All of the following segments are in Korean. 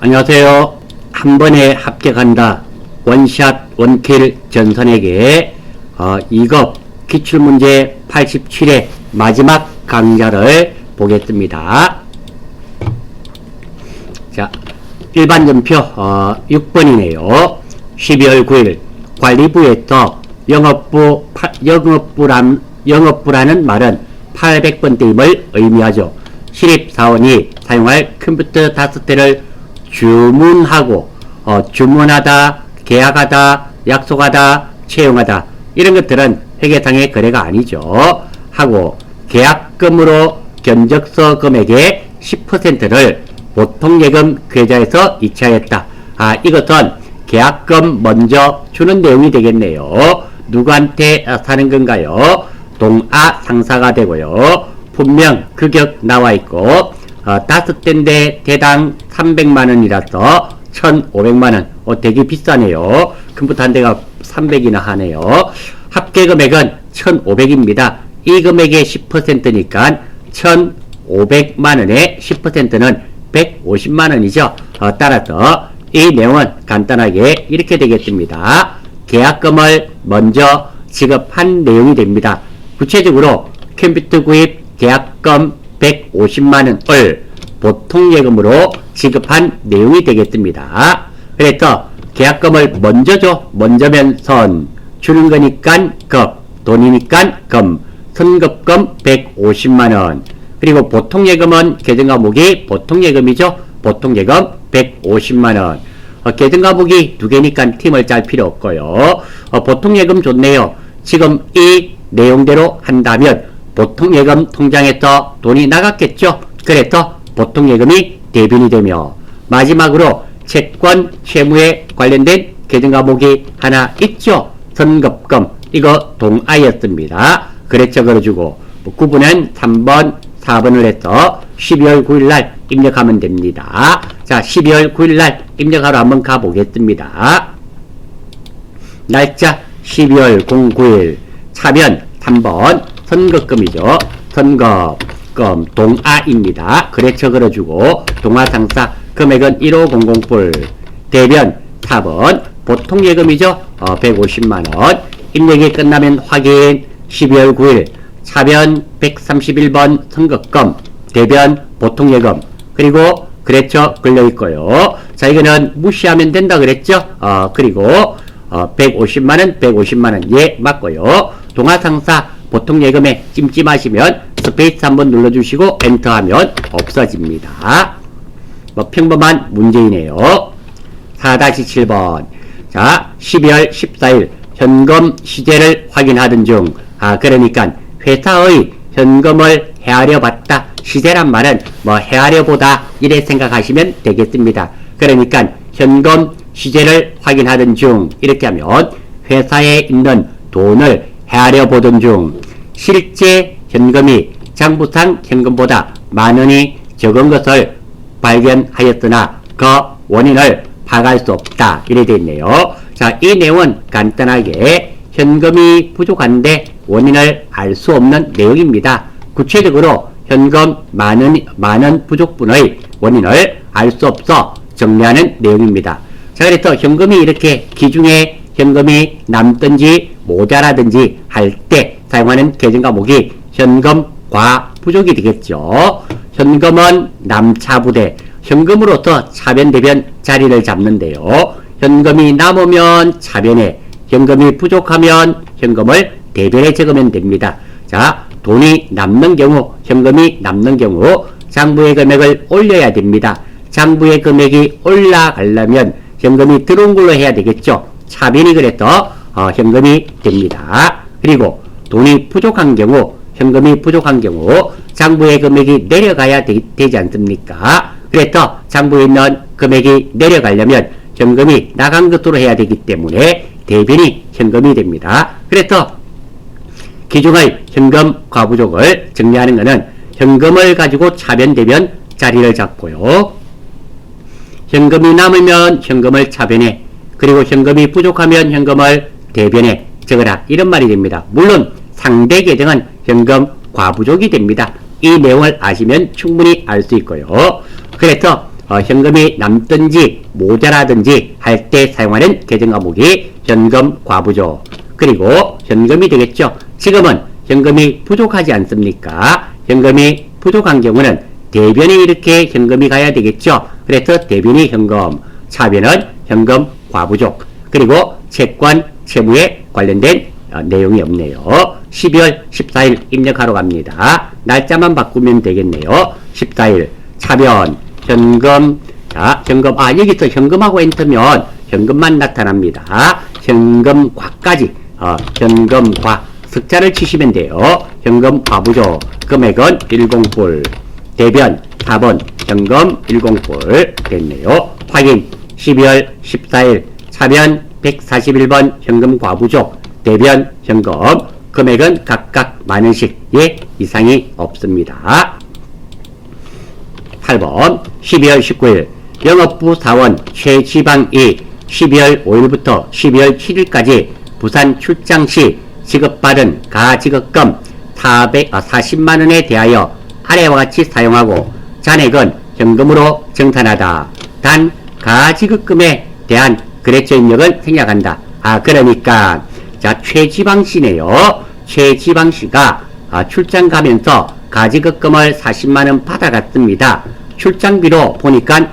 안녕하세요. 한 번에 합격한다. 원샷 원킬 전선에게 2급 기출문제 87회 마지막 강좌를 보겠습니다. 자, 일반전표 6번이네요. 12월 9일 관리부에서 영업부라는 말은 800번대임을 의미하죠. 신입사원이 사용할 컴퓨터 5대를 주문하고 주문하다, 계약하다, 약속하다, 채용하다 이런 것들은 회계상의 거래가 아니죠. 하고 계약금으로 견적서 금액의 10%를 보통예금 계좌에서 이체하였다. 이것은 계약금 먼저 주는 내용이 되겠네요. 누구한테 사는 건가요? 동아 상사가 되고요. 분명 규격 나와 있고 5대인데 대당 300만원이라서 1,500만원. 되게 비싸네요. 컴퓨터 한 대가 300이나 하네요. 합계금액은 1,500입니다. 이 금액의 10%니까 1,500만원의 10%는 150만원이죠. 따라서 이 내용은 간단하게 이렇게 되겠습니다. 계약금을 먼저 지급한 내용이 됩니다. 구체적으로 컴퓨터 구입 계약금 150만원을 보통예금으로 지급한 내용이 되겠습니다. 그래서 계약금을 먼저 줘. 먼저면 선. 주는 거니까 급. 돈이니까 금. 선급금 150만원. 그리고 보통예금은 계정과목이 보통예금이죠. 보통예금 150만원. 계정과목이 두 개니까 팀을 짤 필요 없고요. 보통예금 좋네요. 지금 이 내용대로 한다면 보통예금 통장에서 돈이 나갔겠죠. 그래서 보통예금이 대변이 되며 마지막으로 채권 채무에 관련된 계정과목이 하나 있죠. 선급금. 이거 동아였습니다. 그랬죠. 걸어주고 구분은 3번 4번을 해서 12월 9일날 입력하면 됩니다. 자, 12월 9일날 입력하러 한번 가보겠습니다. 날짜 12월 09일 차변 3번 선급금이죠. 선급금 동아입니다. 거래처 걸어주고 동아상사 금액은 1500불. 대변 4번 보통예금이죠. 150만원. 입력이 끝나면 확인. 12월 9일 차변 131번 선급금. 대변 보통예금. 그리고 거래처 걸려있고요. 자, 이거는 무시하면 된다 그랬죠. 그리고 150만원 150만원 예 맞고요. 동아상사 보통예금에 찜찜하시면 스페이스 한번 눌러주시고 엔터하면 없어집니다. 평범한 문제이네요. 4-7번. 자, 12월 14일 현금 시제를 확인하던 중. 그러니까 회사의 현금을 헤아려 봤다. 시제란 말은 헤아려 보다 이래 생각하시면 되겠습니다. 그러니까 현금 시제를 확인하던 중. 이렇게 하면 회사에 있는 돈을 헤아려 보던 중 실제 현금이 장부상 현금보다 만원이 적은 것을 발견하였으나 그 원인을 파악할 수 없다. 이래 되어 있네요. 자, 이 내용은 간단하게 현금이 부족한데 원인을 알 수 없는 내용입니다. 구체적으로 현금 만원 부족분의 원인을 알 수 없어 정리하는 내용입니다. 자, 그래서 현금이 이렇게 기중에 현금이 남든지 모자라든지 할 때 사용하는 계정과목이 현금 과부족이 되겠죠. 현금은 남차부대. 현금으로서 차변 대변 자리를 잡는데요. 현금이 남으면 차변에, 현금이 부족하면 현금을 대변에 적으면 됩니다. 자, 돈이 남는 경우, 현금이 남는 경우 장부의 금액을 올려야 됩니다. 장부의 금액이 올라가려면 현금이 들어온 걸로 해야 되겠죠. 차변이 그래서 현금이 됩니다. 그리고 돈이 부족한 경우, 현금이 부족한 경우 장부의 금액이 내려가야 되지 않습니까? 그래서 장부에 있는 금액이 내려가려면 현금이 나간 것으로 해야 되기 때문에 대변이 현금이 됩니다. 그래서 기중의 현금 과부족을 정리하는 것은 현금을 가지고 차변 대변 자리를 잡고요. 현금이 남으면 현금을 차변에, 그리고 현금이 부족하면 현금을 대변에 적어라. 이런 말이 됩니다. 물론 상대 계정은 현금 과부족이 됩니다. 이 내용을 아시면 충분히 알 수 있고요. 그래서 현금이 남든지 모자라든지 할 때 사용하는 계정 과목이 현금 과부죠. 그리고 현금이 되겠죠. 지금은 현금이 부족하지 않습니까? 현금이 부족한 경우는 대변에 이렇게 현금이 가야 되겠죠. 그래서 대변이 현금, 차변은 현금 과부족. 그리고 채권, 채무에 관련된 내용이 없네요. 12월 14일 입력하러 갑니다. 날짜만 바꾸면 되겠네요. 14일 차변 현금. 자, 현금. 여기서 현금하고 엔터면 현금만 나타납니다. 현금과까지 현금과 숫자를 치시면 돼요. 현금 과부죠. 금액은 10불. 대변 4번 현금 10불 됐네요. 확인. 12월 14일 차변 141번 현금 과부족. 대변 현금. 금액은 각각 만원씩. 예, 이상이 없습니다. 8번 12월 19일 영업부 사원 최지방이 12월 5일부터 12월 7일까지 부산 출장 시 지급받은 가지급금 40만원에 대하여 아래와 같이 사용하고 잔액은 현금으로 정산하다. 단 가지급금에 대한 거래처 입력은 생략한다. 그러니까 자, 최지방씨네요. 최지방씨가 출장 가면서 가지급금을 40만원 받아갔습니다. 출장비로 보니까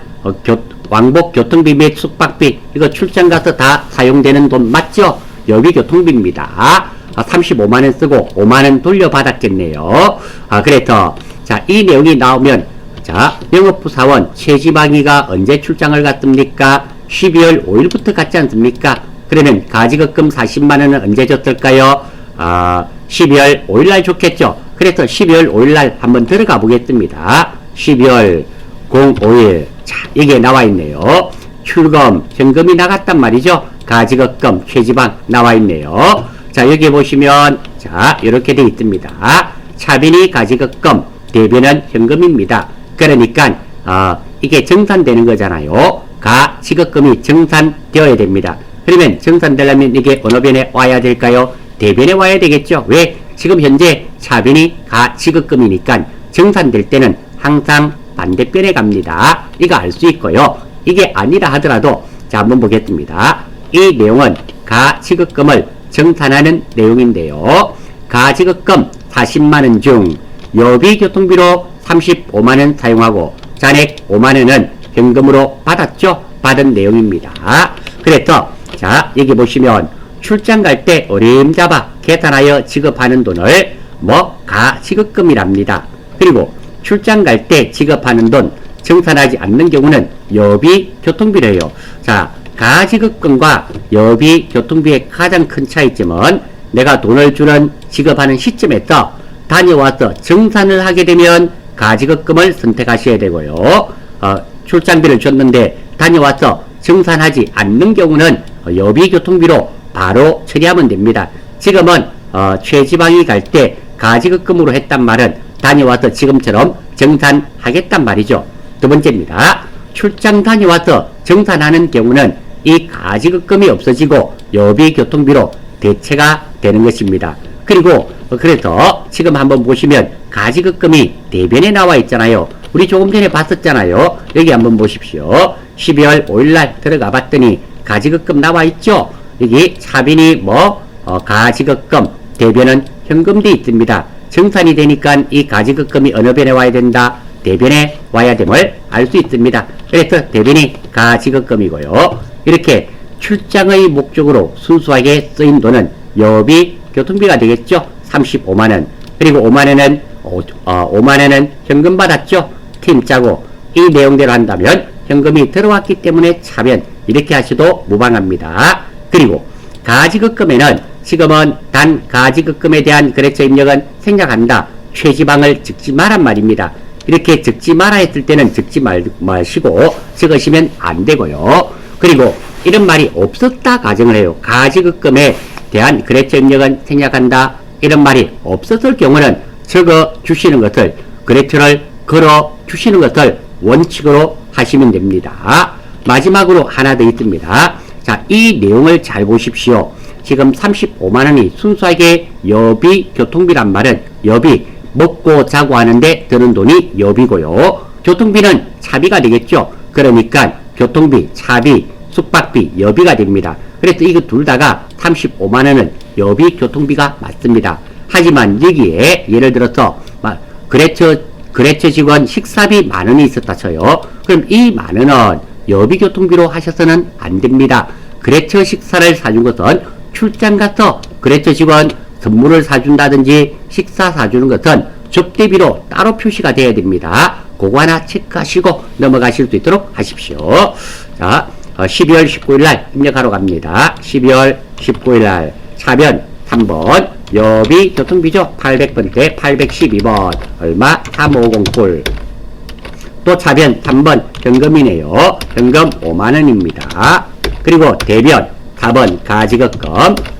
왕복 교통비 및 숙박비, 이거 출장 가서 다 사용되는 돈 맞죠? 여기 교통비입니다. 35만원 쓰고 5만원 돌려받았겠네요. 그래서 자, 이 내용이 나오면 자, 영업부 사원 최지방이가 언제 출장을 갔습니까? 12월 5일부터 갔지 않습니까? 그러면 가지급금 40만원은 언제 줬을까요? 12월 5일날 줬겠죠. 그래서 12월 5일날 한번 들어가 보겠습니다. 12월 05일. 자, 이게 나와 있네요. 출금, 현금이 나갔단 말이죠. 가지급금, 최지방 나와 있네요. 자, 여기 보시면 자, 이렇게 돼 있습니다. 차변이 가지급금, 대변은 현금입니다. 그러니까 이게 정산되는 거잖아요. 가지급금이 정산되어야 됩니다. 그러면 정산되려면 이게 어느 변에 와야 될까요? 대변에 와야 되겠죠. 왜? 지금 현재 차변이 가지급금이니까 정산될 때는 항상 반대편에 갑니다. 이거 알 수 있고요. 이게 아니라 하더라도 자, 한번 보겠습니다. 이 내용은 가지급금을 정산하는 내용인데요. 가지급금 40만원 중 여비교통비로 35만원 사용하고 잔액 5만원은 현금으로 받았죠. 받은 내용입니다. 그래서 자, 여기 보시면 출장 갈 때 어림잡아 계산하여 지급하는 돈을 가지급금이랍니다. 그리고 출장 갈 때 지급하는 돈 정산하지 않는 경우는 여비교통비래요. 자, 가지급금과 여비교통비의 가장 큰 차이점은 내가 돈을 지급하는 시점에서 다녀와서 정산을 하게 되면 가지급금을 선택하셔야 되고요. 출장비를 줬는데 다녀와서 정산하지 않는 경우는 여비교통비로 바로 처리하면 됩니다. 지금은 최지방이 갈 때 가지급금으로 했단 말은 다녀와서 지금처럼 정산하겠단 말이죠. 두 번째입니다. 출장 다녀와서 정산하는 경우는 이 가지급금이 없어지고 여비교통비로 대체가 되는 것입니다. 그리고 그래서 지금 한번 보시면 가지급금이 대변에 나와 있잖아요. 우리 조금 전에 봤었잖아요. 여기 한번 보십시오. 12월 5일날 들어가 봤더니 가지급금 나와 있죠. 여기 차변이 가지급금, 대변은 현금도 있습니다. 정산이 되니까 이 가지급금이 어느 변에 와야 된다? 대변에 와야 됨을 알 수 있습니다. 그래서 대변이 가지급금이고요. 이렇게 출장의 목적으로 순수하게 쓰인 돈은 여비 교통비가 되겠죠. 35만원. 그리고 5만원은 현금 받았죠. 팀 짜고 이 내용대로 한다면 현금이 들어왔기 때문에 차변 이렇게 하셔도 무방합니다. 그리고 가지급금에는 지금은 단 가지급금에 대한 거래처 입력은 생략한다. 최지방을 적지 마란 말입니다. 이렇게 적지 마라 했을 때는 적지 마시고 적으시면 안 되고요. 그리고 이런 말이 없었다 가정을 해요. 가지급금에 대한 거래처 입력은 생략한다. 이런 말이 없었을 경우는 적어 주시는 것을, 거래처를 걸어 주시는 것을 원칙으로 하시면 됩니다. 마지막으로 하나 더 있습니다. 자, 이 내용을 잘 보십시오. 지금 35만원이 순수하게 여비 교통비란 말은 여비, 먹고 자고 하는데 드는 돈이 여비고요. 교통비는 차비가 되겠죠. 그러니까 교통비, 차비, 숙박비, 여비가 됩니다. 그래서 이거 둘 다가 35만원은 여비 교통비가 맞습니다. 하지만 여기에 예를 들어서 거래처 직원 식사비 만원이 있었다 쳐요. 그럼 이 만원은 여비 교통비로 하셔서는 안 됩니다. 거래처 식사를 사준 것은 출장 가서 거래처 직원 선물을 사준다든지 식사 사주는 것은 접대비로 따로 표시가 돼야 됩니다. 그거 하나 체크하시고 넘어가실 수 있도록 하십시오. 자, 12월 19일 날 입력하러 갑니다. 12월 19일 날 차변 3번 여비 교통비죠. 800번대 812번 얼마? 3550꿀. 또 차변 3번 현금이네요. 현금 5만원입니다. 그리고 대변 4번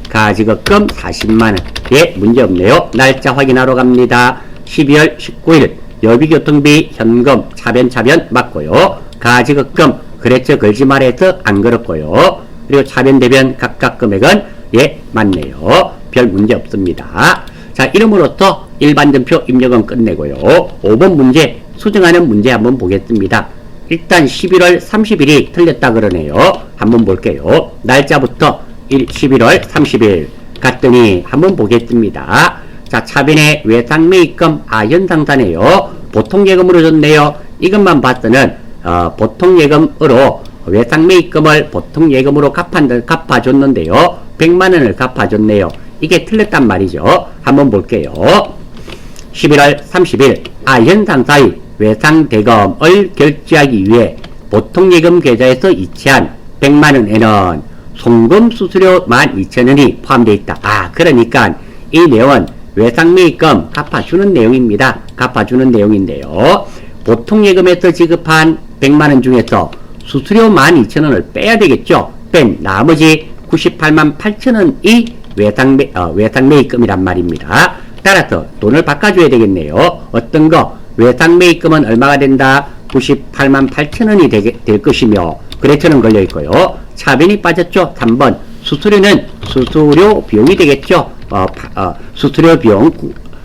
가지급금 40만원. 예, 문제없네요. 날짜 확인하러 갑니다. 12월 19일 여비교통비 현금 차변 맞고요. 가지급금 거래처 걸지 말아서 안 걸었고요. 그리고 차변 대변 각각 금액은 예, 맞네요. 별 문제 없습니다. 자, 이름으로써 일반전표 입력은 끝내고요. 5번 문제 수정하는 문제 한번 보겠습니다. 일단 11월 30일이 틀렸다 그러네요. 한번 볼게요. 날짜부터 11월 30일 갔더니 한번 보겠습니다. 자, 차변의 외상매입금 현상사네요. 보통예금으로 줬네요. 이것만 봤더는 보통예금으로 외상매입금을 보통예금으로 갚아줬는데요. 100만원을 갚아줬네요. 이게 틀렸단 말이죠. 한번 볼게요. 11월 30일 현상사의 외상대금을 결제하기 위해 보통예금 계좌에서 이체한 100만원에는 송금 수수료 12,000원이 포함되어 있다. 그러니까 이 내용은 외상매입금 갚아주는 내용입니다. 갚아주는 내용인데요. 보통예금에서 지급한 100만원 중에서 수수료 12,000원을 빼야 되겠죠. 뺀 나머지 98만 8천원이 외상매입금이란 말입니다. 따라서 돈을 바꿔줘야 되겠네요. 어떤 거? 외상매입금은 얼마가 된다? 98만 8천원이 될 것이며 거래처는 걸려있고요. 차변이 빠졌죠. 3번 수수료는 수수료 비용이 되겠죠. 수수료 비용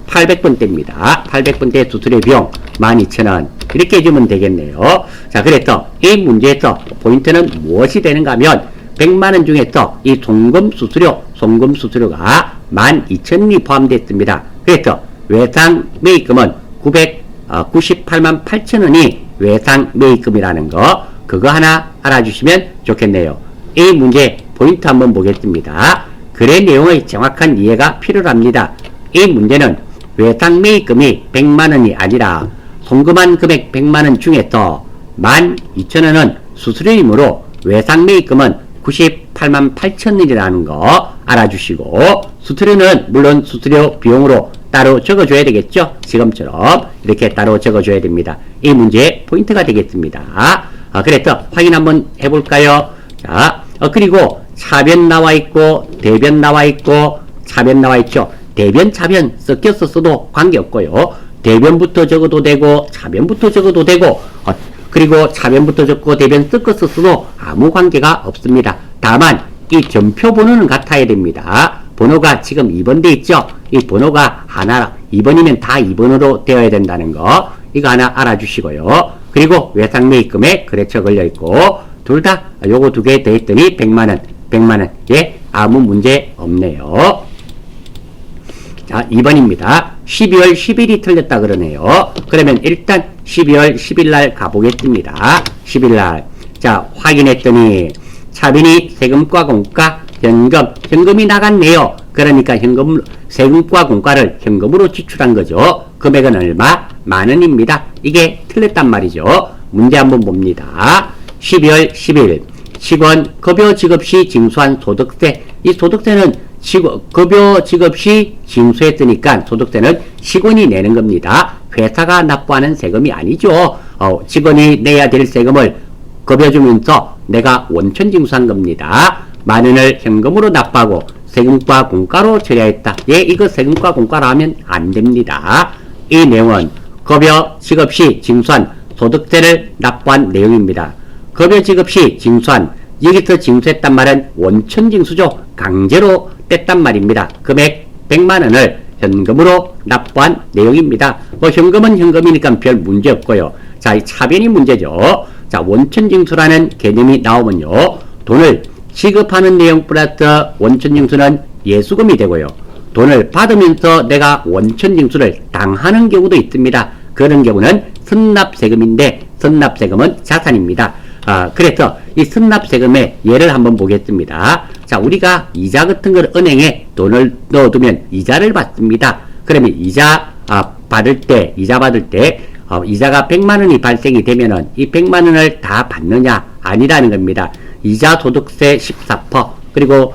800번대입니다. 800번대 수수료 비용 12,000원 이렇게 해주면 되겠네요. 자, 그래서 이 문제에서 포인트는 무엇이 되는가 하면 100만원 중에서 이 송금 수수료가 12,000원이 포함되어 있습니다. 그래서 외상매입금은 98만 8천원이 외상매입금이라는 거 그거 하나 알아주시면 좋겠네요. 이 문제 포인트 한번 보겠습니다. 거래 내용의 정확한 이해가 필요합니다. 이 문제는 외상매입금이 100만원이 아니라 송금한 금액 100만원 중에서 12,000원은 수수료이므로 외상매입금은 98만 8천원이라는 거 알아주시고 수수료는 물론 수수료 비용으로 따로 적어줘야 되겠죠. 지금처럼 이렇게 따로 적어줘야 됩니다. 이 문제의 포인트가 되겠습니다. 그래서 확인 한번 해볼까요? 자, 그리고 차변 나와있고 대변 나와있고 차변 나와있죠. 대변 차변 섞여서 써도 관계없고요. 대변부터 적어도 되고 차변부터 적어도 되고 그리고 차변부터 적고 대변 섞어서 써도 아무 관계가 없습니다. 다만 이 전표 번호는 같아야 됩니다. 번호가 지금 2번 돼 있죠. 이 번호가 하나 2번이면 다 2번으로 되어야 된다는 거 이거 하나 알아주시고요. 그리고 외상매입금에 거래처 걸려있고 둘 다 요거 두 개 돼 있더니 100만원 예, 아무 문제 없네요. 자, 2번입니다. 12월 10일이 틀렸다 그러네요. 그러면 일단 12월 10일 날 가보겠습니다. 10일 날. 자, 확인했더니 차변이 세금과 공과 현금이 나갔네요. 그러니까 세금과 공과를 현금으로 지출한 거죠. 금액은 얼마? 만원입니다. 이게 틀렸단 말이죠. 문제 한번 봅니다. 12월 10일 직원 급여 지급 시 징수한 소득세. 이 소득세는 급여 지급 시 징수했으니까 소득세는 직원이 내는 겁니다. 회사가 납부하는 세금이 아니죠. 직원이 내야 될 세금을 급여 주면서 내가 원천 징수한 겁니다. 만원을 현금으로 납부하고 세금과 공과로 처리했다. 예, 이거 세금과 공과로 하면 안 됩니다. 이 내용은 급여 지급 시 징수한 소득세를 납부한 내용입니다. 급여 지급 시 징수한 여기서 징수했단 말은 원천 징수죠. 강제로 뗐단 말입니다. 금액 100만원을 현금으로 납부한 내용입니다. 현금은 현금이니까 별 문제 없고요. 자, 이 차변이 문제죠. 자, 원천징수라는 개념이 나오면요, 돈을 지급하는 내용 플러스 원천징수는 예수금이 되고요, 돈을 받으면서 내가 원천징수를 당하는 경우도 있습니다. 그런 경우는 선납세금인데, 선납세금은 자산입니다. 그래서 이 선납세금의 예를 한번 보겠습니다. 자, 우리가 이자 같은 걸 은행에 돈을 넣어두면 이자를 받습니다. 그러면 이자 받을 때, 이자가 100만원이 발생이 되면은 이 100만원을 다 받느냐? 아니라는 겁니다. 이자 소득세 14%, 그리고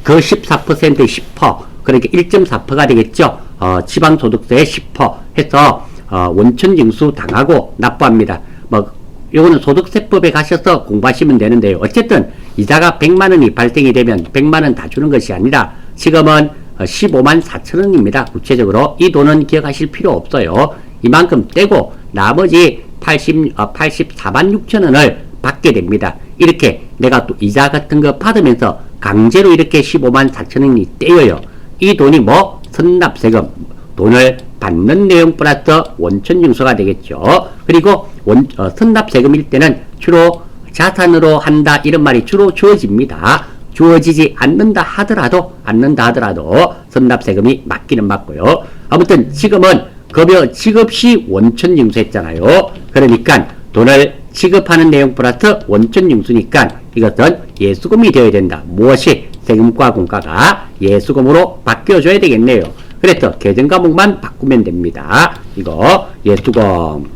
그 14%의 10%, 그러니까 1.4%가 되겠죠. 지방소득세의 10% 해서 원천징수 당하고 납부합니다. 요거는 소득세법에 가셔서 공부하시면 되는데요. 어쨌든 이자가 100만원이 발생이 되면 100만원 다 주는 것이 아니라 지금은 15만 4천원입니다. 구체적으로 이 돈은 기억하실 필요 없어요. 이만큼 떼고 나머지 84만 6천원을 받게 됩니다. 이렇게 내가 또 이자 같은 거 받으면서 강제로 이렇게 15만 4천원이 떼여요. 이 돈이 선납세금, 돈을 받는 내용 플러스 원천징수가 되겠죠. 그리고 선납세금일 때는 주로 자산으로 한다 이런 말이 주로 주어집니다. 주어지지 않는다 하더라도 선납세금이 맞기는 맞고요. 아무튼 지금은 급여 지급 시 원천징수 했잖아요. 그러니까 돈을 지급하는 내용 플러스 원천징수니까 이것은 예수금이 되어야 된다. 무엇이? 세금과 공과가 예수금으로 바뀌어줘야 되겠네요. 그래서 계정과목만 바꾸면 됩니다. 이거 예수금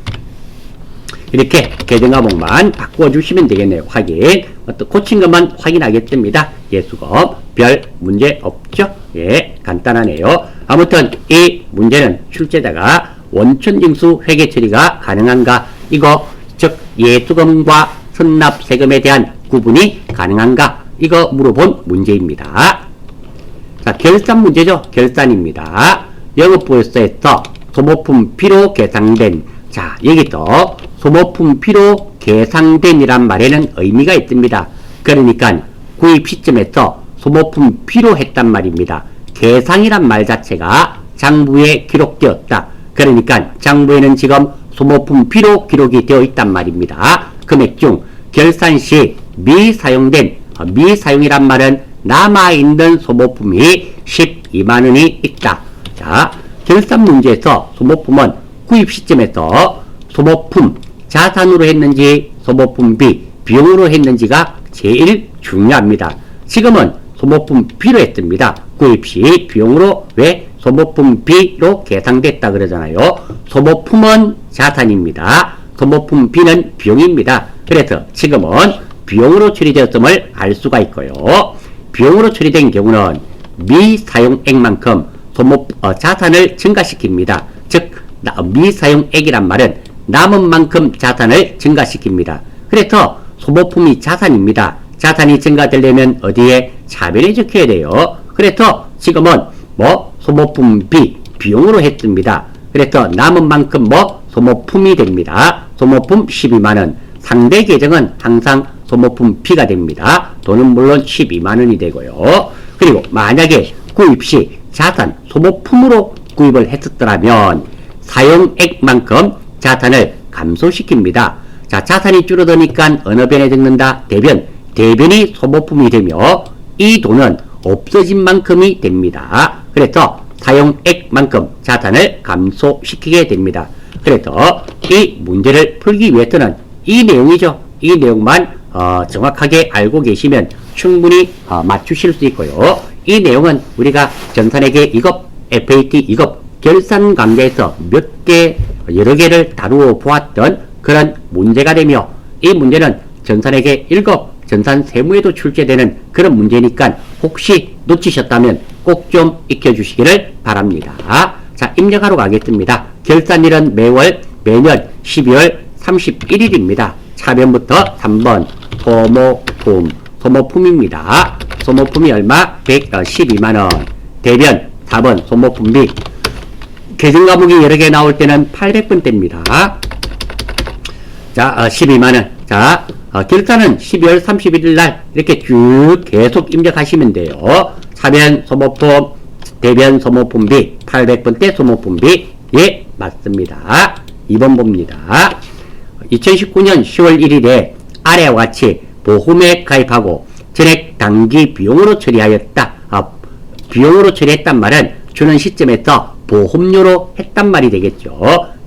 이렇게 계정과목만 바꿔주시면 되겠네요. 확인. 고친 것만 확인하겠습니다. 예수금 별 문제 없죠? 예, 간단하네요. 아무튼 이 문제는 출제자가 원천징수 회계 처리가 가능한가, 이거 즉 예수금과 선납세금에 대한 구분이 가능한가, 이거 물어본 문제입니다. 자, 결산 문제죠. 결산입니다. 영업부에서 소모품 피로 계상된, 자, 여기서 소모품 피로 계상된이란 말에는 의미가 있습니다. 그러니까 구입 시점에서 소모품 피로했단 말입니다. 계상이란 말 자체가 장부에 기록되었다. 그러니까 장부에는 지금 소모품 피로 기록이 되어 있단 말입니다. 금액 중 결산 시 미사용이란 말은 남아있는 소모품이 12만원이 있다. 자, 결산 문제에서 소모품은 구입 시점에서 소모품 자산으로 했는지 소모품 비용으로 했는지가 제일 중요합니다. 지금은 소모품 비로 했습니다. 구입 시 비용으로, 왜? 소모품 비로 계상됐다 그러잖아요. 소모품은 자산입니다. 소모품 비는 비용입니다. 그래서 지금은 비용으로 처리되었음을 알 수가 있고요. 비용으로 처리된 경우는 미사용액만큼 자산을 증가시킵니다. 즉 미사용액이란 말은 남은 만큼 자산을 증가시킵니다. 그래서 소모품이 자산입니다. 자산이 증가되려면 어디에? 차변에 적혀야 돼요. 그래서 지금은 소모품 비용으로 했습니다. 그래서 남은 만큼 소모품이 됩니다. 소모품 12만원. 상대 계정은 항상 소모품 B가 됩니다. 돈은 물론 12만원이 되고요. 그리고 만약에 구입 시 자산, 소모품으로 구입을 했었더라면 사용액만큼 자산을 감소시킵니다. 자, 자산이 줄어드니까 어느 변에 적는다? 대변이 소모품이 되며 이 돈은 없어진 만큼이 됩니다. 그래서 사용액만큼 자산을 감소시키게 됩니다. 그래서 이 문제를 풀기 위해서는 이 내용이죠. 이 내용만 정확하게 알고 계시면 충분히 맞추실 수 있고요. 이 내용은 우리가 전산회계 2급, FAT 2급 결산 관계에서 여러 개를 다루어 보았던 그런 문제가 되며, 이 문제는 전산회계 1급 전산 세무에도 출제되는 그런 문제니까 혹시 놓치셨다면 꼭 좀 익혀주시기를 바랍니다. 자, 입력하러 가겠습니다. 결산일은 매년 12월 31일입니다. 차변부터 3번 소모품입니다. 소모품이 얼마? 112만원. 대변 4번 소모품비. 계정과목이 여러 개 나올 때는 800번대입니다. 자, 12만원. 자, 결산은 12월 31일 날 이렇게 쭉 계속 입력하시면 돼요. 차변 소모품, 대변 소모품비, 800번대 소모품비. 예, 맞습니다. 2번 봅니다. 2019년 10월 1일에 아래와 같이 보험에 가입하고 전액 당기 비용으로 처리하였다. 비용으로 처리했단 말은 주는 시점에서 보험료로 했단 말이 되겠죠.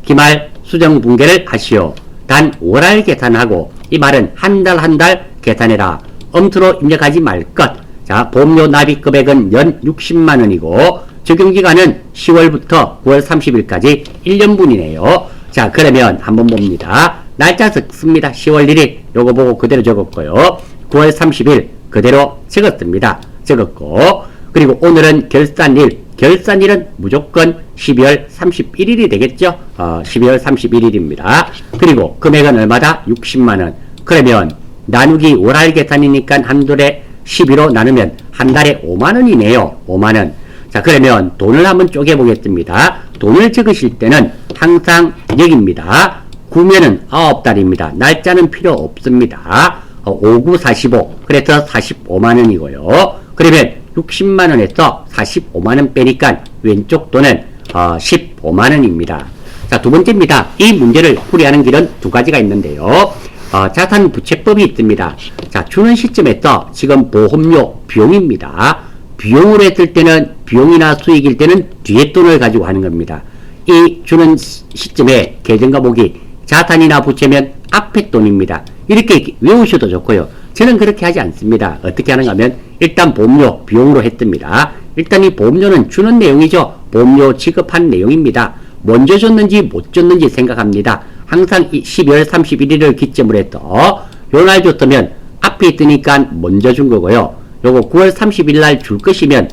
기말 수정 분계를 하시오. 단 월할 계산하고, 이 말은 한 달 계산해라. 엄투로 입력하지 말 것. 자, 보험료 납입 금액은 연 60만원이고 적용기간은 10월부터 9월 30일까지 1년분이네요. 자, 그러면 한번 봅니다. 날짜 적습니다. 10월 1일 요거 보고 그대로 적었고요. 9월 30일 그대로 적었습니다. 적었고, 그리고 오늘은 결산일은 무조건 12월 31일이 되겠죠. 12월 31일입니다. 그리고 금액은 얼마다? 60만원. 그러면 나누기 월할 계산이니까 한 달에 12로 나누면 한 달에 5만원이네요. 5만원. 자, 그러면 돈을 한번 쪼개보겠습니다. 돈을 적으실 때는 항상 여기입니다. 구면은 9달입니다. 날짜는 필요 없습니다. 5945. 그래서 45만원이고요. 그러면 60만원에서 45만원 빼니까 왼쪽 돈은 15만원입니다. 자, 두 번째입니다. 이 문제를 풀이하는 길은 두 가지가 있는데요. 자산부채법이 있습니다. 자, 주는 시점에서 지금 보험료 비용입니다. 비용으로 했을 때는, 비용이나 수익일 때는 뒤에 돈을 가지고 하는 겁니다. 이 주는 시점에 계정과목이 자산이나 부채면 앞에 돈입니다. 이렇게 외우셔도 좋고요. 저는 그렇게 하지 않습니다. 어떻게 하는가 하면 일단 보험료 비용으로 했습니다. 일단 이 보험료는 주는 내용이죠. 보험료 지급한 내용입니다. 먼저 줬는지 못 줬는지 생각합니다. 항상 12월 31일을 기점으로 해서 요날 줬으면 앞에 있으니까 먼저 준 거고요. 요거 9월 30일 날 줄 것이면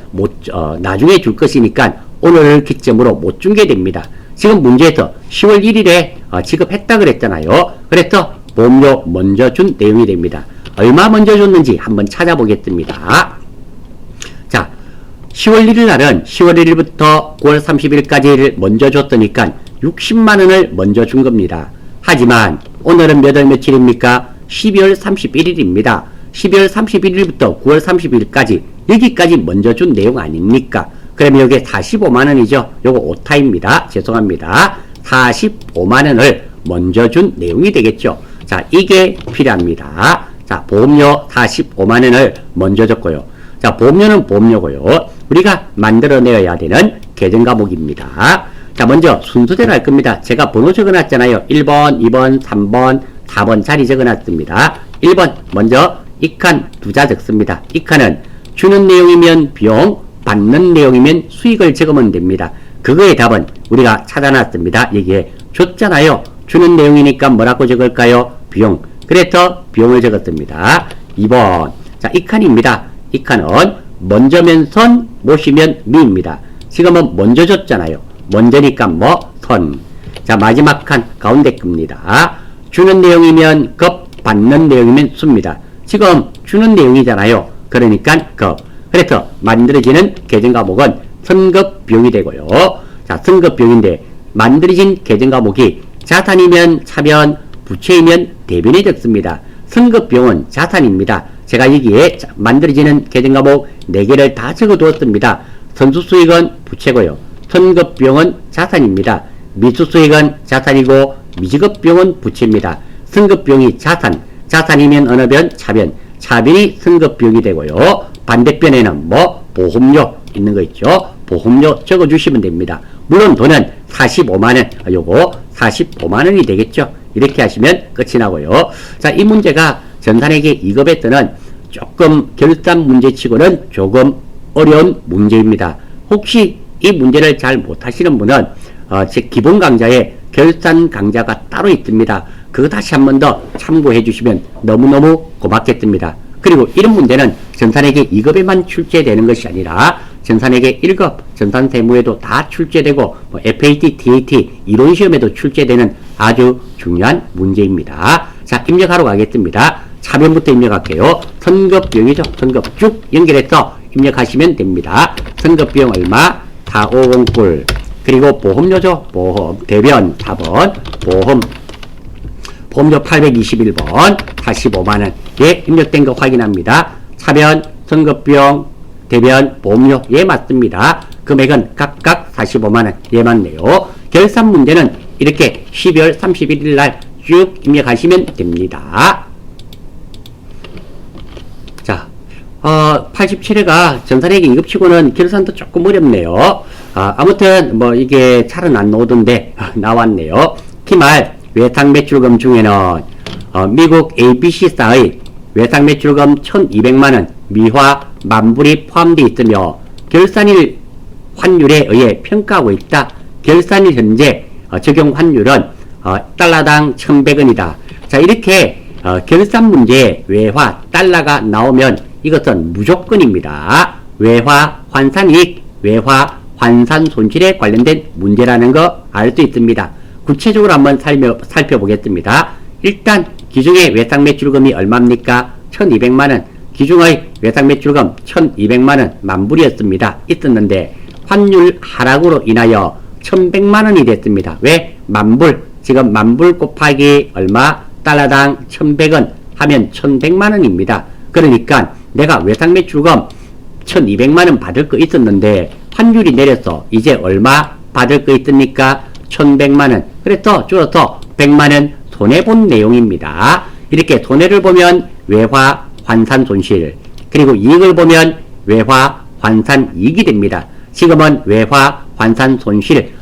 나중에 줄 것이니까 오늘을 기점으로 못 준 게 됩니다. 지금 문제에서 10월 1일에 지급했다 그랬잖아요. 그래서 보험료 먼저 준 내용이 됩니다. 얼마 먼저 줬는지 한번 찾아보겠습니다. 자, 10월 1일 날은 10월 1일부터 9월 30일까지를 먼저 줬으니까 60만원을 먼저 준 겁니다. 하지만 오늘은 몇 월 며칠입니까? 12월 31일입니다. 12월 31일부터 9월 30일까지 여기까지 먼저 준 내용 아닙니까? 그러면 여기 45만원이죠. 요거 오타입니다. 죄송합니다. 45만원을 먼저 준 내용이 되겠죠. 자, 이게 필요합니다. 자, 보험료 45만원을 먼저 줬고요. 자, 보험료는 보험료고요. 우리가 만들어내야 되는 계정과목입니다. 자, 먼저 순서대로 할 겁니다. 제가 번호 적어놨잖아요. 1번, 2번, 3번, 4번 자리 적어놨습니다. 1번 먼저 이 칸 두 자 적습니다. 이 칸은 주는 내용이면 비용, 받는 내용이면 수익을 적으면 됩니다. 그거의 답은 우리가 찾아놨습니다. 여기에 줬잖아요. 주는 내용이니까 뭐라고 적을까요? 비용. 그래서 비용을 적었습니다. 2번. 자, 이 칸입니다. 이 칸은 먼저면 선, 못이면 미입니다. 지금은 먼저 줬잖아요. 먼저니까 뭐? 선. 자, 마지막 칸 가운데 겁니다. 주는 내용이면 급, 받는 내용이면 수입니다. 지금 주는 내용이잖아요. 그러니까 급. 그래서 만들어지는 계정과목은 선급 비용이 되고요. 자, 선급 비용인데 만들어진 계정과목이 자산이면 차변, 부채이면 대변이 적습니다. 선급 비용은 자산입니다. 제가 여기에 만들어지는 계정과목 4개를 다 적어두었습니다. 선수수익은 부채고요. 선급 비용은 자산입니다. 미수수익은 자산이고 미지급 비용은 부채입니다. 선급 비용이 자산이면 어느 변? 차변. 차변이 선급 비용이 되고요. 반대편에는 뭐? 보험료 있는 거 있죠? 보험료 적어주시면 됩니다. 물론 돈은 45만원, 요거 45만원이 되겠죠? 이렇게 하시면 끝이 나고요. 자, 이 문제가 전산회계 2급에 뜨는 조금 결산 문제치고는 조금 어려운 문제입니다. 혹시 이 문제를 잘 못하시는 분은 제 기본 강좌에 결산 강좌가 따로 있습니다. 그거 다시 한 번 더 참고해 주시면 너무너무 고맙겠습니다. 그리고 이런 문제는 전산회계 2급에만 출제되는 것이 아니라 전산회계 1급, 전산세무에도 다 출제되고 FAT, TAT 이론시험에도 출제되는 아주 중요한 문제입니다. 자, 입력하러 가겠습니다. 차변부터 입력할게요. 선급비용이죠. 선급 쭉 연결해서 입력하시면 됩니다. 선급비용 얼마? 4509. 그리고 보험료죠. 보험. 대변 4번. 보험료 821번. 45만원. 예, 입력된 거 확인합니다. 차변, 선급비용, 대변, 보험료. 예, 맞습니다. 금액은 각각 45만원. 예, 맞네요. 결산 문제는 이렇게 12월 31일 날 쭉 입력하시면 됩니다. 자, 87회가 전산회계 2급치고는 결산도 조금 어렵네요. 아무튼 뭐 이게 잘은 안 나오던데 나왔네요. 기말 외상 매출금 중에는 미국 ABC사의 외상 매출금 1200만원 미화 만불이 포함되어 있으며 결산일 환율에 의해 평가하고 있다. 결산일 현재 적용 환율은 달러당 1100원이다. 자, 이렇게 결산 문제에 외화 달러가 나오면 이것은 무조건입니다. 외화 환산이익, 외화 환산 손실에 관련된 문제라는 거 알 수 있습니다. 구체적으로 한번 살펴보겠습니다. 일단 기중의 외상 매출금이 얼마입니까? 1200만원. 기중의 외상 매출금 1200만원 만불이었습니다. 있었는데 환율 하락으로 인하여 1100만원이 됐습니다. 왜? 만불. 지금 만불 곱하기 얼마? 달러당 1100원 하면 1100만원입니다. 그러니까 내가 외상 매출금 1200만원 받을 거 있었는데 환율이 내려서 이제 얼마 받을 거 있습니까? 1100만원. 그래서 줄여서 100만원 손해본 내용입니다. 이렇게 손해를 보면 외화 환산 손실, 그리고 이익을 보면 외화 환산 이익이 됩니다. 지금은 외화 환산 손실,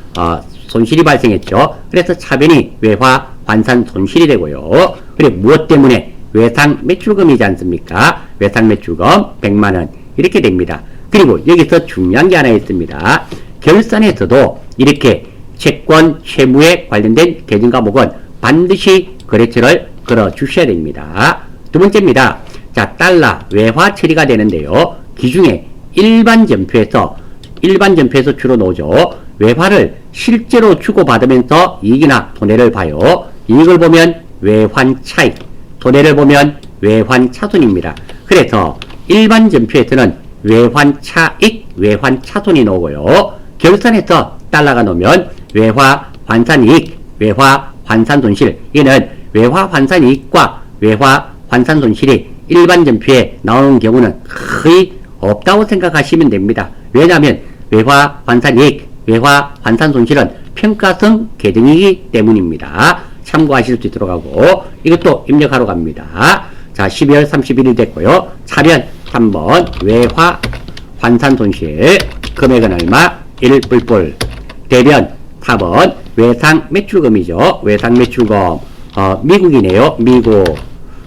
손실이 발생했죠. 그래서 차변이 외화 환산 손실이 되고요. 그리고 무엇 때문에? 외상 매출금이지 않습니까? 외상 매출금 100만원 이렇게 됩니다. 그리고 여기서 중요한 게 하나 있습니다. 결산에서도 이렇게 채권, 채무에 관련된 계정 과목은 반드시 거래처를 걸어 주셔야 됩니다. 두 번째입니다. 자, 달러 외화 처리가 되는데요. 기중에 일반 전표에서 주로 나오죠. 외화를 실제로 주고받으면서 이익이나 손해를 봐요. 이익을 보면 외환 차익, 손해를 보면 외환 차손입니다. 그래서 일반 전표에서는 외환 차익, 외환 차손이 나오고요. 결산에서 달러가 나오면 외화 환산 이익, 외화 환산 손실. 이는 외화 환산 이익과 외화 환산 손실이 일반 전표에 나오는 경우는 거의 없다고 생각하시면 됩니다. 왜냐하면 외화 환산 이익, 외화 환산 손실은 평가성 계정이기 때문입니다. 참고하실 수 있도록 하고 이것도 입력하러 갑니다. 자, 12월 31일 됐고요. 차변 3번 외화 환산 손실 금액은 얼마? 1뿔뿔. 대변 4번 외상 매출금이죠. 외상 매출금 미국이네요.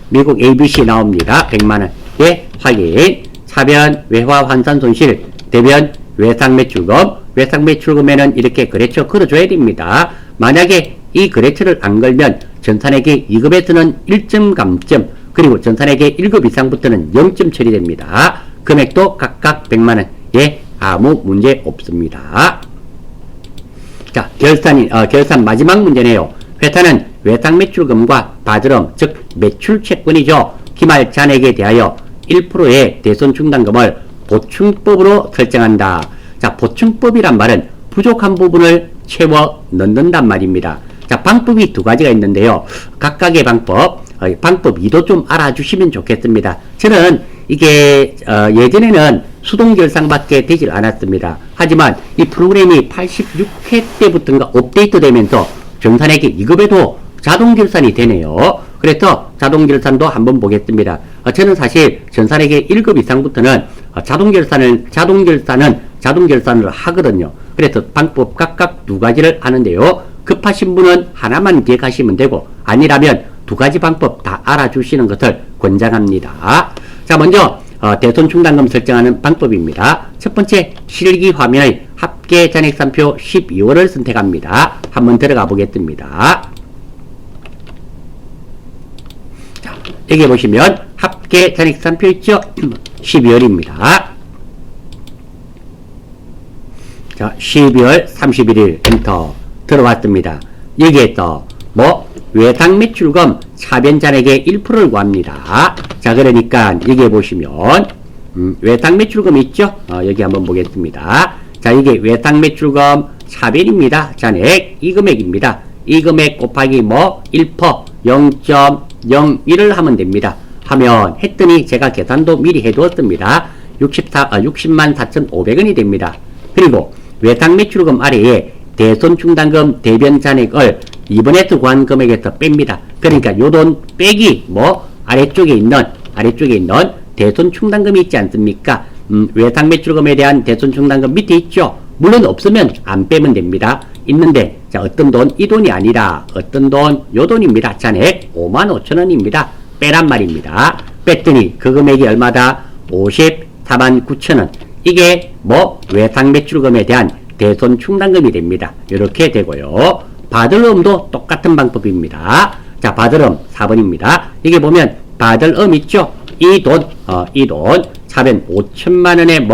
미국 ABC 나옵니다. 100만원. 예, 확인. 차변 외화 환산 손실, 대변 외상 매출금. 외상 매출금에는 이렇게 거래처 걸어줘야 됩니다. 만약에 이 거래처를 안 걸면 전산회계 2급에서는 1점 감점, 그리고 전산회계 1급 이상부터는 0점 처리됩니다. 금액도 각각 100만원. 예, 아무 문제 없습니다. 자, 결산 마지막 문제네요. 회사는 외상 매출금과 바드름, 즉 매출 채권이죠. 기말 잔액에 대하여 1%의 대손 충당금을 보충법으로 설정한다. 자, 보충법이란 말은 부족한 부분을 채워 넣는단 말입니다. 자, 방법이 두 가지가 있는데요. 각각의 방법 2도 좀 알아주시면 좋겠습니다. 저는 이게 예전에는 수동 결산밖에 되질 않았습니다. 하지만 이 프로그램이 86회 때부터인가 업데이트 되면서 전산회계 2급에도 자동 결산이 되네요. 그래서 자동 결산도 한번 보겠습니다. 저는 사실 전산회계 1급 이상부터는 자동 결산을 하거든요. 그래서 방법 각각 두 가지를 하는데요. 급하신 분은 하나만 기억하시면 되고 아니라면 두 가지 방법 다 알아주시는 것을 권장합니다. 자, 먼저 대손 충당금 설정하는 방법입니다. 첫 번째, 실기 화면의 합계 잔액산표 12월을 선택합니다. 한번 들어가 보겠습니다. 자, 여기 보시면 합계 잔액산표 있죠? 12월입니다. 자, 12월 31일 엔터 들어왔습니다. 여기에서 외상 매출금 차변 잔액의 1%를 구합니다. 자, 그러니까 여기에 보시면 외상 매출금 있죠? 여기 한번 보겠습니다. 자, 이게 외상 매출금 차변입니다. 잔액 이 금액입니다. 이 금액 곱하기 1% 0.01을 하면 됩니다. 하면 했더니 제가 계산도 미리 해두었습니다. 60만 4,500원이 됩니다. 그리고 외상 매출금 아래에 대손 충당금 대변 잔액을 2번에서 구한 금액에서 뺍니다. 그러니까 요 돈 빼기 아래쪽에 있는 대손 충당금이 있지 않습니까? 외상 매출금에 대한 대손 충당금 밑에 있죠. 물론 없으면 안 빼면 됩니다. 있는데 자 어떤 돈? 이 돈이 아니라 어떤 돈? 요 돈입니다. 잔액 55,000원입니다. 빼란 말입니다. 뺐더니 그 금액이 얼마다? 549,000원. 이게 외상 매출금에 대한 대손 충당금이 됩니다. 이렇게 되고요. 받을 음도 똑같은 방법입니다. 자, 받을 음 4번입니다. 이게 보면 받을 음 있죠? 이 돈 차변 5천만원에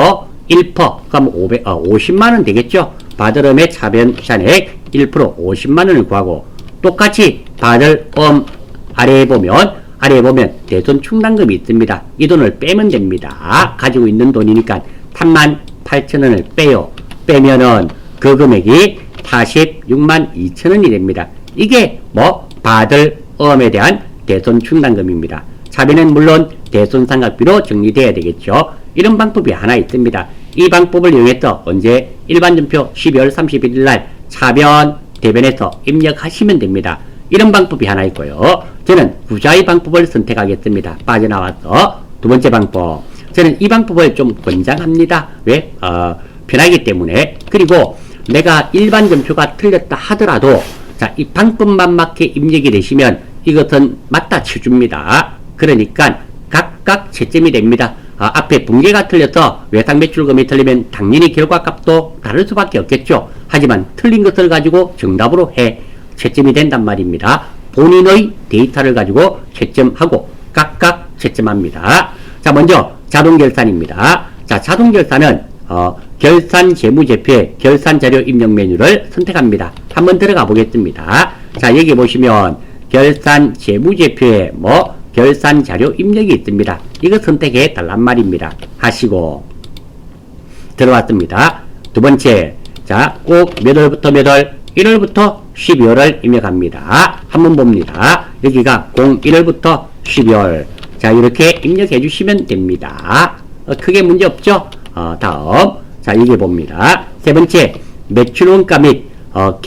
1%, 그럼 50만원 되겠죠? 받을 음의 차변 잔액 1% 50만원을 구하고, 똑같이 받을 아래에 보면 대손 충당금이 있습니다. 이 돈을 빼면 됩니다. 가지고 있는 돈이니까 38,000원을 빼요. 빼면은 그 금액이 462,000원이 됩니다. 이게 받을 음에 대한 대손 충당금입니다. 차변은 물론 대손 삼각비로 정리돼야 되겠죠. 이런 방법이 하나 있습니다. 이 방법을 이용해서 언제 일반전표 12월 31일 날 차변 대변에서 입력하시면 됩니다. 이런 방법이 하나 있고요. 저는 후자의 방법을 선택하겠습니다. 빠져나와서 두 번째 방법. 저는 이 방법을 좀 권장합니다. 왜? 편하기 때문에. 그리고 내가 일반전표가 틀렸다 하더라도 자, 이 방법만 맞게 입력이 되시면 이것은 맞다 쳐줍니다. 그러니까 각각 채점이 됩니다. 앞에 분계가 틀려서 외상 매출금이 틀리면 당연히 결과값도 다를 수밖에 없겠죠. 하지만 틀린 것을 가지고 정답으로 채점이 된단 말입니다. 본인의 데이터를 가지고 채점하고 각각 채점합니다. 자, 먼저 자동결산입니다. 자, 자동결산은 결산재무제표에 결산자료 입력 메뉴를 선택합니다. 한번 들어가 보겠습니다. 자, 여기 보시면 결산재무제표에 결산자료 입력이 있습니다. 이거 선택해 달란 말입니다. 하시고 들어왔습니다. 두 번째, 자, 꼭 몇 월부터 몇 월? 1월부터 12월을 입력합니다. 한번 봅니다. 여기가 01월부터 12월. 자, 이렇게 입력해 주시면 됩니다. 크게 문제 없죠? 다음. 자, 여기 봅니다. 세 번째, 매출원가 및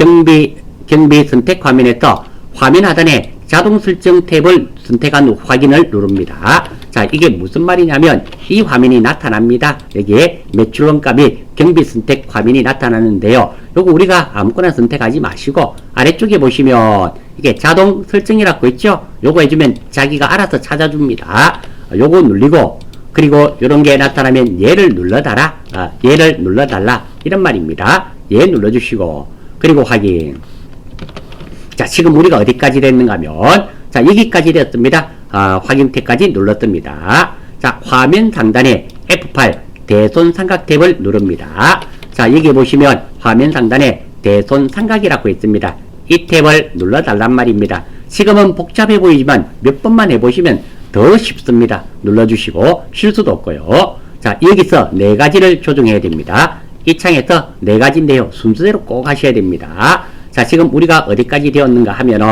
경비 선택 화면에서 화면 하단에 자동 설정 탭을 선택한 후 확인을 누릅니다. 자, 이게 무슨 말이냐면 이 화면이 나타납니다. 여기에 매출원가 및 경비 선택 화면이 나타나는데요. 요거 우리가 아무거나 선택하지 마시고 아래쪽에 보시면 이게 자동 설정이라고 있죠. 요거 해주면 자기가 알아서 찾아줍니다. 요거 눌리고, 그리고 요런 게 나타나면 얘를 눌러달라, 얘를 눌러달라 이런 말입니다. 얘 눌러주시고, 그리고 확인. 자, 지금 우리가 어디까지 됐는가 하면, 자, 여기까지 되었습니다. 확인 탭까지 눌렀습니다. 자, 화면 상단에 F8 대손 삼각 탭을 누릅니다. 자, 여기 보시면 화면 상단에 대손 삼각이라고 있습니다. 이 탭을 눌러달란 말입니다. 지금은 복잡해 보이지만 몇 번만 해보시면 더 쉽습니다. 눌러주시고 실수도 없고요. 자, 여기서 네 가지를 조정해야 됩니다. 이 창에서 네 가지인데요. 순서대로 꼭 하셔야 됩니다. 자, 지금 우리가 어디까지 되었는가 하면은,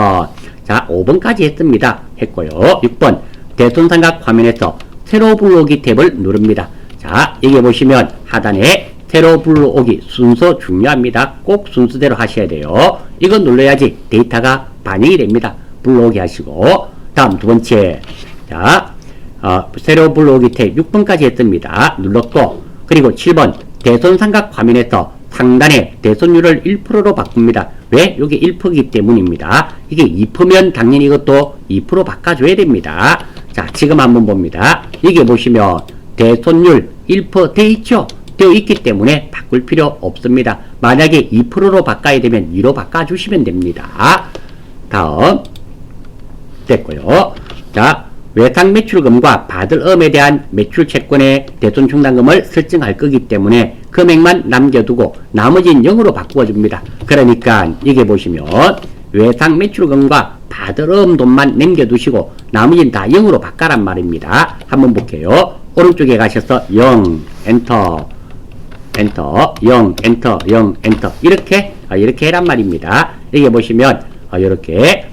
자, 5번까지 했습니다. 했고요. 6번, 대손삼각 화면에서 세로 불러오기 탭을 누릅니다. 자, 여기 보시면 하단에 세로 불러오기 순서 중요합니다. 꼭 순서대로 하셔야 돼요. 이건 눌러야지 데이터가 반영이 됩니다. 불러오기 하시고, 다음 두 번째, 자, 세로 불러오기 탭 6번까지 했습니다. 눌렀고, 그리고 7번, 대손삼각 화면에서 상단에 대손율을 1%로 바꿉니다. 왜? 이게 1%이기 때문입니다. 이게 2%면 당연히 이것도 2% 바꿔줘야 됩니다. 자, 지금 한번 봅니다. 이게 보시면 대손율 1% 되어 있죠? 되어 있기 때문에 바꿀 필요 없습니다. 만약에 2%로 바꿔야 되면 2로 바꿔주시면 됩니다. 다음 됐고요. 자, 외상 매출금과 받을 음에 대한 매출 채권의 대손 충당금을 설정할 거기 때문에 금액만 남겨두고 나머지는 0으로 바꿔줍니다. 그러니까 이게 보시면 외상 매출금과 받을 음 돈만 남겨두시고 나머지는 다 0으로 바꿔란 말입니다. 한번 볼게요. 오른쪽에 가셔서 0 엔터 0 엔터 0 엔터 이렇게 해란 말입니다. 여기 보시면 이렇게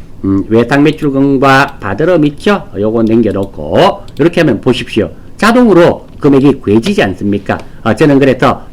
외상 매출금과 받을 음 있죠? 요거 남겨놓고 이렇게 하면 보십시오. 자동으로 금액이 구해지지 않습니까? 저는 그래서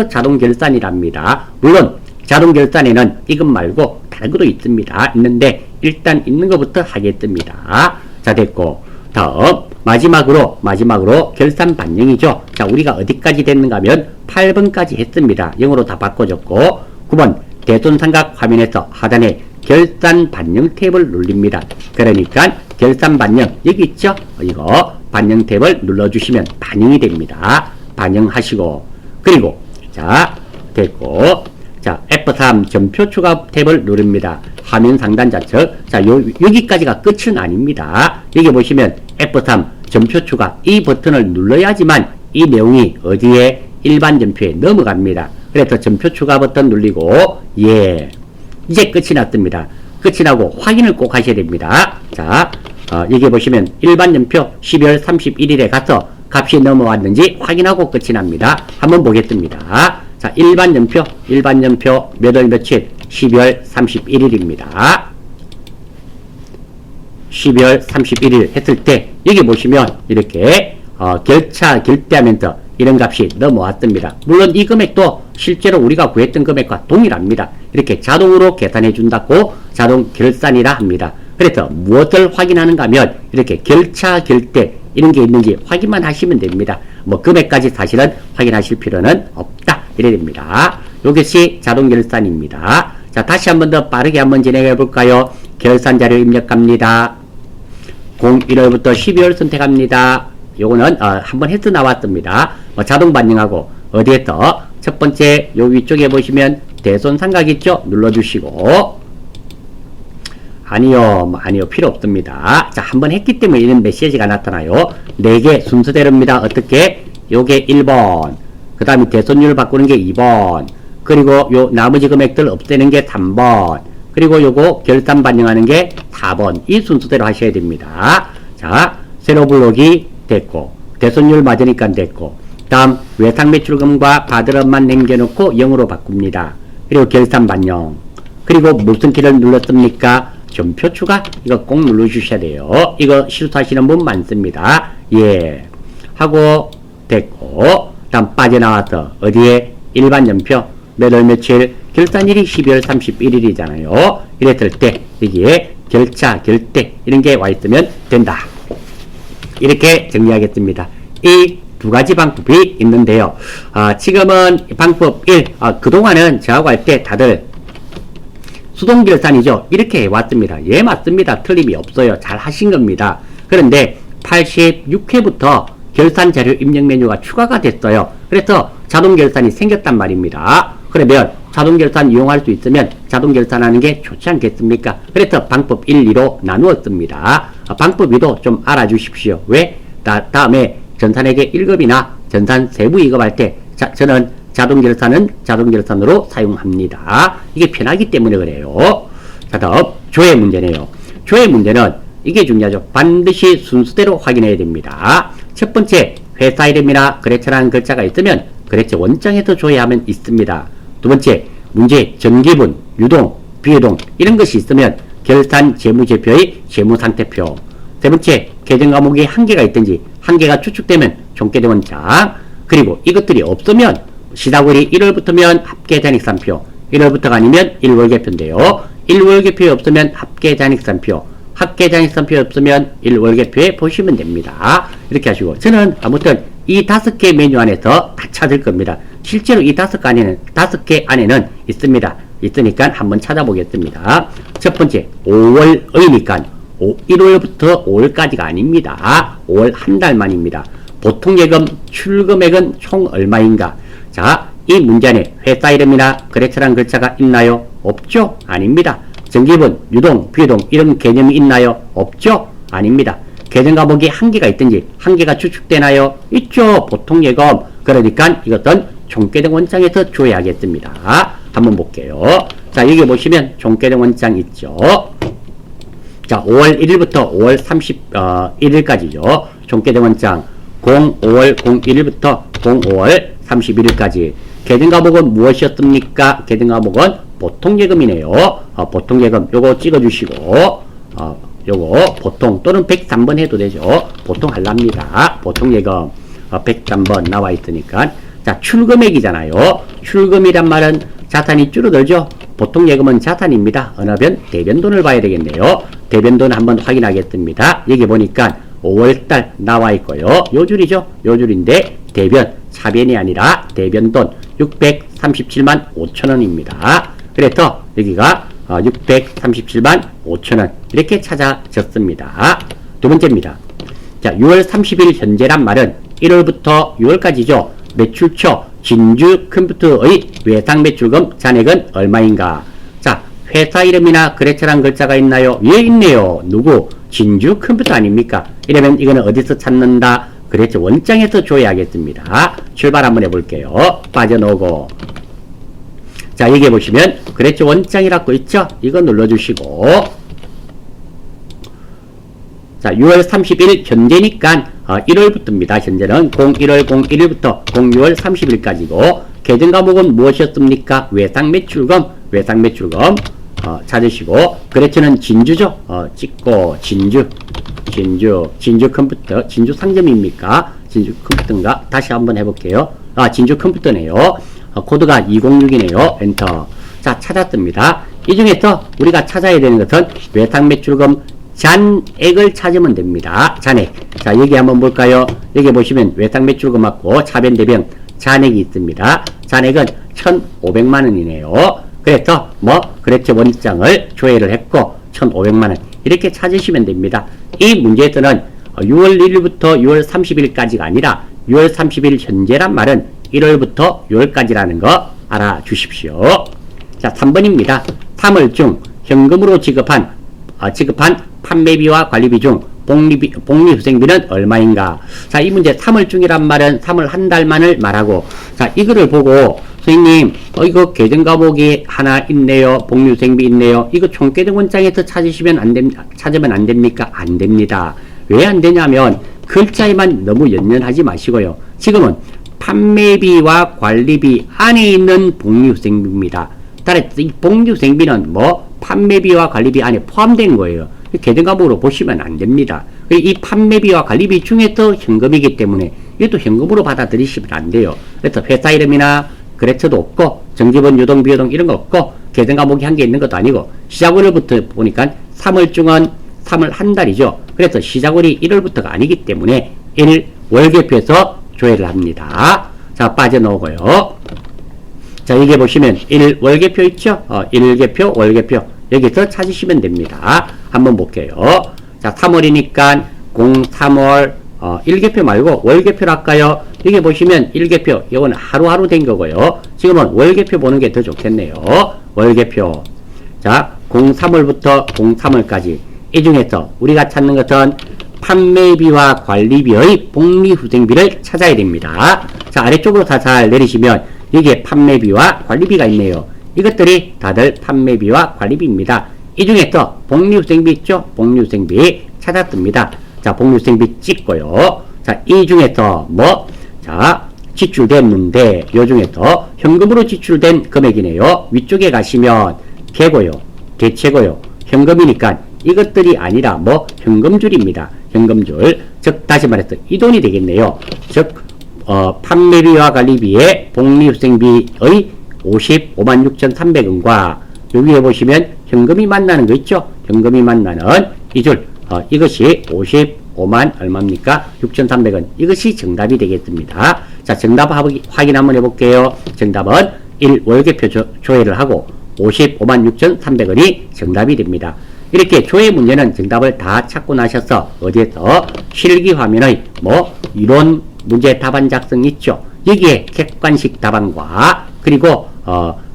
자동 결산이랍니다. 물론 자동 결산에는 이것 말고 다른 것도 있습니다. 있는데 일단 있는 것부터 하겠습니다. 자, 됐고 다음 마지막으로 결산 반영이죠. 자, 우리가 어디까지 됐는가 하면 8번까지 했습니다. 0으로 다 바꿔줬고 9번 대손삼각 화면에서 하단에 결산 반영 탭을 눌립니다. 그러니까 결산 반영 여기 있죠. 이거 반영 탭을 눌러주시면 반영이 됩니다. 반영하시고 그리고 자 됐고 자 F3 점표 추가 탭을 누릅니다. 화면 상단 좌측 자 여기까지가 끝은 아닙니다. 여기 보시면 F3 점표 추가 이 버튼을 눌러야지만 이 내용이 어디에 일반 점표에 넘어갑니다. 그래서 점표 추가 버튼 눌리고 예 이제 끝이 났습니다. 끝이 나고 확인을 꼭 하셔야 됩니다. 자 여기 보시면 일반 점표 12월 31일에 가서 값이 넘어왔는지 확인하고 끝이 납니다. 한번 보겠습니다. 자 일반 점표 몇 월 며칠 12월 31일입니다. 12월 31일 했을 때 여기 보시면 이렇게 결차 결대하면서 이런 값이 넘어왔습니다. 물론 이 금액도 실제로 우리가 구했던 금액과 동일합니다. 이렇게 자동으로 계산해 준다고 자동 결산이라 합니다. 그래서 무엇을 확인하는가 하면 이렇게 결차 결대 이런 게 있는지 확인만 하시면 됩니다. 뭐 금액까지 사실은 확인하실 필요는 없다 이래 됩니다. 이것이 자동 결산입니다. 자 다시 한 번 더 빠르게 한번 진행해 볼까요? 결산 자료 입력 갑니다. 01월부터 12월 선택합니다. 요거는 한번 해서 나왔습니다. 자동 반영하고 어디에서 첫 번째 요 위쪽에 보시면 대손 삼각 있죠? 눌러주시고 아니요 필요 없습니다. 자 한번 했기 때문에 이런 메시지가 나타나요. 4개 순서대로입니다. 어떻게? 요게 1번 그 다음에 대손율 바꾸는 게 2번 그리고 요 나머지 금액들 없애는 게 3번 그리고 요거 결산 반영하는 게 4번 이 순서대로 하셔야 됩니다. 자 세로 블록이 됐고 대손율 맞으니까 됐고 다음 외상 매출금과 받으러만 남겨놓고 0으로 바꿉니다. 그리고 결산 반영 그리고 무슨 키를 눌렀습니까? 점표 추가 이거 꼭 눌러주셔야 돼요. 이거 실수하시는 분 많습니다. 예 하고 됐고 다음 빠져나와서 어디에 일반 점표 몇 월 며칠 결산일이 12월 31일이잖아요. 이랬을 때 여기에 결차 결대 이런 게 와 있으면 된다. 이렇게 정리하겠습니다. 이 두 가지 방법이 있는데요. 지금은 방법 1 그동안은 저하고 할 때 다들 수동결산이죠. 이렇게 해왔습니다. 예 맞습니다. 틀림이 없어요. 잘 하신 겁니다. 그런데 86회부터 결산자료 입력 메뉴가 추가가 됐어요. 그래서 자동결산이 생겼단 말입니다. 그러면 자동결산 이용할 수 있으면 자동결산하는 게 좋지 않겠습니까? 그래서 방법 1, 2로 나누었습니다. 방법 2도 좀 알아주십시오. 왜? 다음에 전산회계 1급이나 전산 세부 2급 할 때 저는 자동결산은 자동결산으로 사용합니다. 이게 편하기 때문에 그래요. 자 다음 조회 문제네요. 조회 문제는 이게 중요하죠. 반드시 순서대로 확인해야 됩니다. 첫 번째 회사 이름이나 거래처라는 글자가 있으면 거래처 원장에서 조회하면 있습니다. 두 번째 문제 전기분, 유동, 비유동 이런 것이 있으면 결산 재무제표의 재무상태표. 세 번째 계정 과목이 한 개가 있든지 한 개가 추측되면 총계정원장 그리고 이것들이 없으면 시작월이 1월부터면 합계잔액산표 1월부터가 아니면 1월계표인데요. 1월계표에 없으면 합계잔액산표 합계잔액산표 없으면 1월계표에 보시면 됩니다. 이렇게 하시고 저는 아무튼 이 5개 메뉴 안에서 다 찾을 겁니다. 실제로 이 5개 안에는 있습니다. 있으니까 한번 찾아보겠습니다. 첫 번째 5월의니까 1월부터 5월까지가 아닙니다. 5월 한 달만입니다. 보통예금 출금액은 총 얼마인가? 자, 이 문제 안에 회사 이름이나 거래처란 글자가 있나요? 없죠? 아닙니다. 전기분, 유동, 비유동 이런 개념이 있나요? 없죠? 아닙니다. 계정 과목이 한 개가 있든지 한 개가 추측되나요? 있죠. 보통예금. 그러니까 이것은 총계정 원장에서 조회하겠습니다. 한번 볼게요. 자, 여기 보시면 총계정 원장 있죠. 자, 5월 1일부터 5월 31일까지죠. 총계정 원장 05월 01일부터 05월 31일까지. 계정 과목은 무엇이었습니까? 계정 과목은 보통예금이네요. 보통예금 요거 찍어주시고 요거 보통 또는 103번 해도 되죠. 보통 할랍니다. 보통예금 103번 나와 있으니까 자 출금액이잖아요. 출금이란 말은 자산이 줄어들죠. 보통 예금은 자산입니다. 어느 변? 대변돈을 봐야 되겠네요. 대변돈 한번 확인하겠습니다. 여기 보니까 5월달 나와 있고요. 요 줄이죠. 요 줄인데 대변, 차변이 아니라 대변돈 637만 5천원입니다. 그래서 여기가 637만 5천원 이렇게 찾아졌습니다. 두 번째입니다. 자, 6월 30일 현재란 말은 1월부터 6월까지죠. 매출처 진주 컴퓨터의 외상 매출금 잔액은 얼마인가? 자, 회사 이름이나 거래처란 글자가 있나요? 예, 있네요. 누구? 진주 컴퓨터 아닙니까? 이러면 이거는 어디서 찾는다? 거래처 원장에서 줘야겠습니다. 출발 한번 해볼게요. 빠져나오고. 자, 여기 보시면 거래처 원장이라고 있죠? 이거 눌러주시고. 자, 6월 30일 현재니까 1월부터입니다. 현재는 01월 01일부터 06월 30일까지고 계정 과목은 무엇이었습니까? 외상 매출금 찾으시고 거래처는 진주죠. 찍고 진주 컴퓨터, 진주 상점입니까? 진주 컴퓨터인가? 다시 한번 해볼게요. 진주 컴퓨터네요. 코드가 206이네요. 엔터. 자, 찾았습니다. 이 중에서 우리가 찾아야 되는 것은 외상 매출금 잔액을 찾으면 됩니다. 잔액. 자, 여기 한번 볼까요? 여기 보시면 외상 매출금 맞고 차변 대변 잔액이 있습니다. 잔액은 1,500만원이네요. 그래서 거래처 원장을 조회를 했고 1,500만원 이렇게 찾으시면 됩니다. 이 문제에서는 6월 1일부터 6월 30일까지가 아니라 6월 30일 현재란 말은 1월부터 6월까지라는 거 알아주십시오. 자, 3번입니다. 3월 중 현금으로 지급한 판매비와 관리비 중 복리후생비는 얼마인가? 자, 이 문제 3월 중이란 말은 3월 한 달만을 말하고, 자, 이거를 보고 선생님 이거 계정 과목이 하나 있네요. 복리후생비 있네요. 이거 총계정 원장에서 찾으면 안 됩니까? 안 됩니다. 왜 안 되냐면 글자에만 너무 연연하지 마시고요. 지금은 판매비와 관리비 안에 있는 복리후생비입니다. 따라서 이 복리후생비는 판매비와 관리비 안에 포함된 거예요. 계정 과목으로 보시면 안 됩니다. 이 판매비와 관리비 중에서 현금이기 때문에 이것도 현금으로 받아들이시면 안 돼요. 그래서 회사 이름이나 거래처도 없고 정지번 유동 비유동 이런 거 없고 계정 과목이 한 개 있는 것도 아니고 시작월부터 보니까 3월 중은 3월 한 달이죠. 그래서 시작월이 1월부터가 아니기 때문에 1 월계표에서 조회를 합니다. 자, 빠져나오고요. 자, 여기 보시면 1 월계표 있죠? 1계표, 월계표. 여기서 찾으시면 됩니다. 한번 볼게요. 자, 3월이니까 03월 1계표 말고 월계표로 할까요? 여기 보시면 1계표, 이건 하루하루 된 거고요. 지금은 월계표 보는 게 더 좋겠네요. 월계표. 자, 03월부터 03월까지. 이 중에서 우리가 찾는 것은 판매비와 관리비의 복리후생비를 찾아야 됩니다. 자, 아래쪽으로 살살 내리시면 여기에 판매비와 관리비가 있네요. 이것들이 다들 판매비와 관리비입니다. 이 중에서 복리후생비 있죠? 복리후생비 찾았습니다. 자, 복리후생비 찍고요. 자, 이 중에서 자, 지출됐는데 요 중에서 현금으로 지출된 금액이네요. 위쪽에 가시면 개고요, 개체고요, 현금이니까 이것들이 아니라 현금줄입니다. 현금줄. 즉 다시 말해서 이 돈이 되겠네요. 즉 판매비와 관리비의 복리후생비의 55만 6,300원과 여기에 보시면 현금이 만나는 거 있죠? 현금이 만나는 이 줄, 이것이 55만 얼마입니까? 6,300원. 이것이 정답이 되겠습니다. 자, 정답 확인 한번 해볼게요. 정답은 1 월계표 조회를 하고 55만 6,300원이 정답이 됩니다. 이렇게 조회 문제는 정답을 다 찾고 나셔서 어디에서 실기 화면의 이론 문제 답안 작성 있죠? 여기에 객관식 답안과 그리고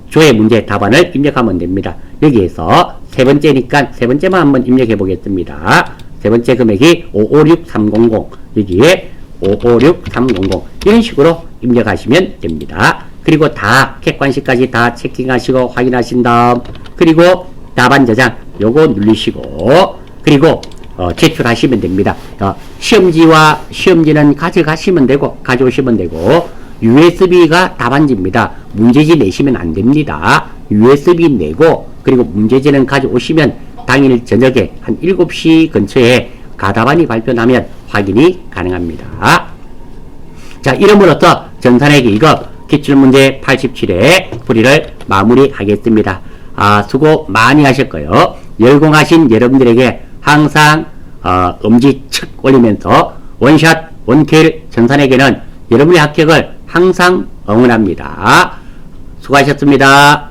조회 문제 답안을 입력하면 됩니다. 여기에서 세 번째니까 세 번째만 한번 입력해 보겠습니다. 세 번째 금액이 556300, 여기에 556300 이런 식으로 입력하시면 됩니다. 그리고 다 객관식까지 다 체킹하시고 확인하신 다음 그리고 답안 저장 요거 누르시고 그리고 제출하시면 됩니다. 시험지는 가져가시면 되고 가져오시면 되고 USB가 답안지입니다. 문제지 내시면 안 됩니다. USB 내고 그리고 문제지는 가져오시면 당일 저녁에 한 7시 근처에 가답안이 발표나면 확인이 가능합니다. 자, 이름으로써 전산회계 2급 기출문제 87회 풀이를 마무리하겠습니다. 수고 많이 하셨고요. 열공하신 여러분들에게 항상 엄지 척 올리면서 원샷 원킬 전산에게는 여러분의 합격을 항상 응원합니다. 수고하셨습니다.